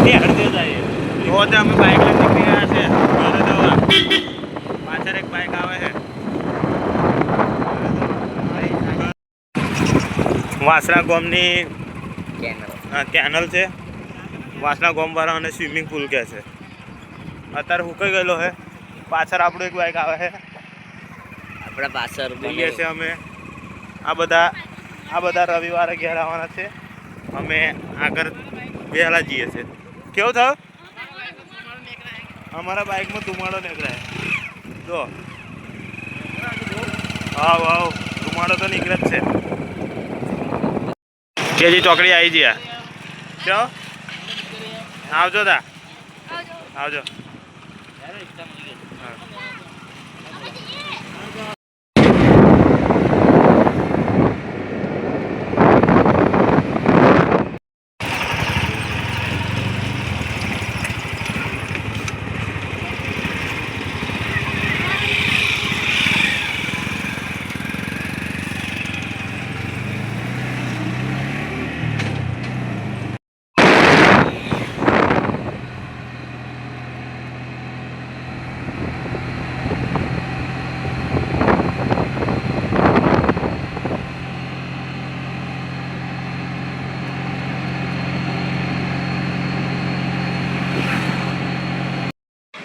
ત્યાંથી હળદે જાય તો તે અમે બાઇક લઈને નીકળી ગયા છે ઘરે જવા. પાછળ એક બાઇક આવે છે. વાસણા ગામની કેનલ છે. વાસણા ગામવાળાને સ્વિમિંગ પુલ કહે છે. અત્યારે હુકાઈ ગયેલો છે. પાછળ આપણું એક બાઇક આવે છે. આપણા પાછળ જઈએ છે અમે. આ બધા રવિવારે ઘેર આવવાના છે. અમે આગળ વહેલા જઈએ છીએ. કેવું થયું? અમારા બાઇકમાં ધુમાડો નીકળાય જો. હાવ ધુમાડો તો નીકળે જ છે. કેજી ચોકડી આવી ગયા. ચો આવજો તા આવજો.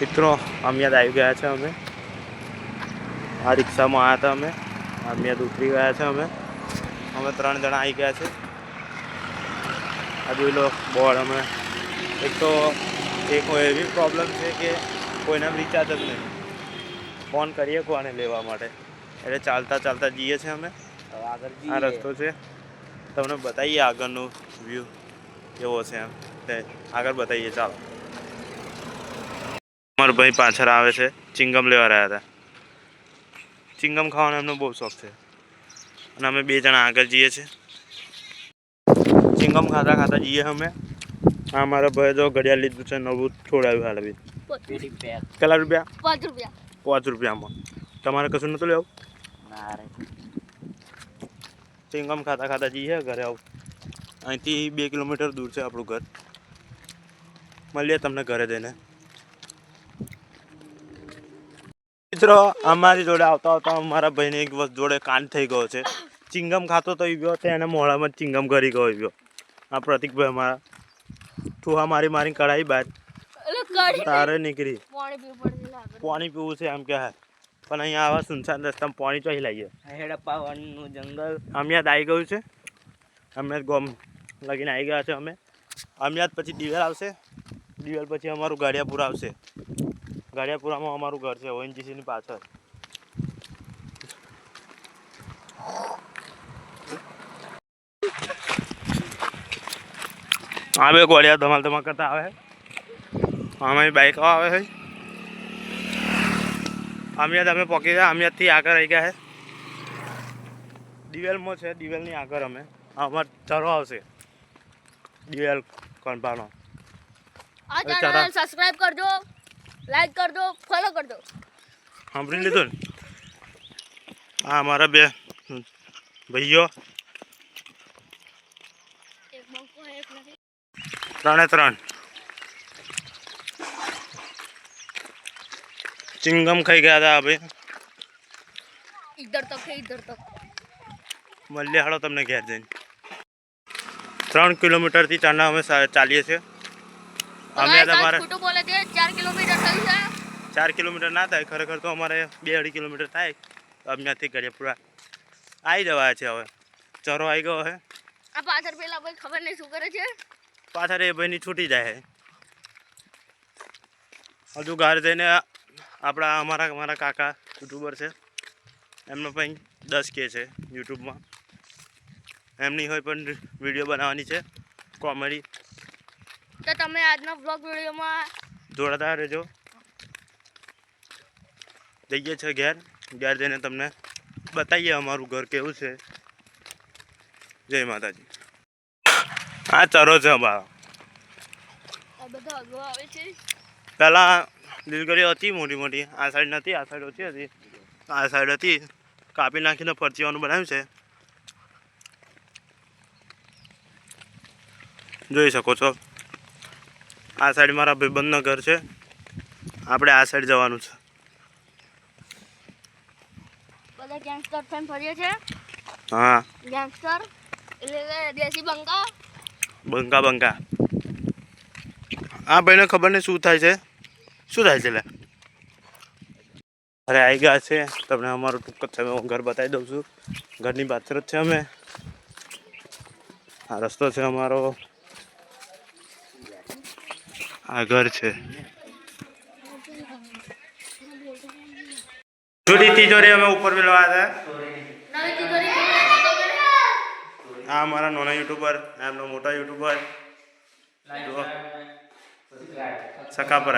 મિત્રો અમિયાદ આવી ગયા છે. આ રિક્ષામાં આવ્યા હતા અમે. અમિયાદ ઉતરી ગયા છે. અમે 3 જણા આવી ગયા છે. આ જોઈ લો બોર્ડ. અમે એક તો એવી પ્રોબ્લેમ છે કે કોઈને રિચાર્જ જ નહીં. ફોન કરીએ કોને લેવા માટે એટલે ચાલતા જઈએ છીએ અમે. આ રસ્તો છે. તમને બતાવીએ આગળનું વ્યૂ કેવો છે એમ તે આગળ બતાવીએ. ચાલો. અમારો ભાઈ પાછળ આવે છે. ચિંગમ લેવા રહ્યા હતા. ચિંગમ ખાવાનો એમનો બહુ શોખ છે અને અમે 2 જણા આગળ જઈએ છીએ. ચિંગમ ખાતા જઈએ અમે. આ અમારા ભાઈ જો ઘડિયાળ લીધું છે. નવું છોડાવ્યું હાલ બી. કેટલા રૂપિયા? 5 રૂપિયા. 5 રૂપિયામાં. તમારે કશું નતું લેવું? ચિંગમ ખાતા જઈએ ઘરે. આવું અહીંથી 2 કિલોમીટર દૂર છે આપણું ઘર. મળીએ તમને ઘરે જઈને. મિત્રો અમારી જોડે આવતા અમારા ભાઈને એક જોડે કાંડ થઈ ગયો છે. ચિંગમ ખાતો તો ગયો તો એને મોઢામાં ચિંગમ કરી ગયો. આ પ્રતિકભાઈ અમારા ઠુહા મારી કઢાઈ બહાર તારે નીકળી. પાણી પીવું છે એમ કે પણ અહીંયા આવા સુનસાન રસ્તામાં પાણી ચોહી લાવીએ. હેડપ્પાવાનું જંગલ અમિયાદ આવી ગયું છે. અમિયાદ ગોમ લગીને આવી ગયા છે અમે. અમિયાદ પછી દિવેલ આવશે. દિવેલ પછી અમારું ગાડિયાપુર આવશે. ગાડિયાપુરામાં અમારું ઘર છે ઓએનજીસીની પાછળ. આ બે ગોળિયા ધમાલ કરતા આવે. આમાં બાઈકો આવે છે. અમિયાદ અમે પહોંચી ગયા. અમિયાદથી આગળ આવી ગયા છે. દિવેલમાં છે. દિવેલની આગળ અમે અમારે ચરો આવશે. દિવેલ કણભાનો. આ ચેનલ સબસ્ક્રાઇબ કરજો, લાઈક કરજો, ફોલો કરજો. સાંભળી લીધું ને? આ અમારા 2 ભાઈઓ. 3 ચિંગમ ખાઈ ગયા હતા હવે. ઇધર તક મળીએ હાલો તમને ઘેર જઈને. 3 કિલોમીટરથી ચાંડા અમે ચાલીએ છીએ. અમે તમારે 4 કિલોમીટર થયું છે. 4 કિલોમીટર ના થાય ખરેખર તો અમારે 2-2.5 કિલોમીટર થાય. અમિયાદથી ગાડિયાપુરા આવી જવાય છે. હવે ચરો આવી ગયો છે. આ પાછળ પેલા ભાઈ ખબર નહીં શું કરે છે. પાછળ એ ભાઈની છૂટી જાય છે. હજુ ઘર જઈને અમારા કાકા યુટ્યુબર છે. એમનો ભાઈ 10K છે યુટ્યુબમાં. એમની હોય પણ વિડીયો બનાવવાની છે કોમેડી. તો તમે આજના વ્લોગ વિડીયોમાં જોડાતા રહેજો. જઈએ છે ઘેર જઈને તમને બતાવીએ અમારું ઘર કેવું છે. જય માતાજી. આ ચરો છે અમારો. પહેલાં લીલગરીઓ હતી મોટી. આ સાઈડ નથી. આ સાઈડ ઓછી હતી. આ સાઈડ હતી. કાપી નાખીને ફરચીવાનું બનાવ્યું છે. જોઈ શકો છો. આ સાઈડ મારા ભાઈબંધનું ઘર છે. આપણે આ સાઈડ જવાનું છે. બધા ગેંગસ્ટર થઈને ફરીએ છે. હા ગેંગસ્ટર એટલે દેશી બંકા. બંકા આ ભાઈને ખબર નહીં શું થાય છે. શું થાય છે લે? અરે આવી ગયા છે. તમને અમારું ટૂંક જ હું ઘર બતાવી દઉં છું. ઘરની પાછળ જ છે અમે. આ રસ્તો છે અમારો. આ ઘર છે. જૂની તિજોરી અમે ઉપર પેલા હતા. આ અમારા નાના યુટ્યુબર, એમનો મોટા યુટ્યુબર સકા પર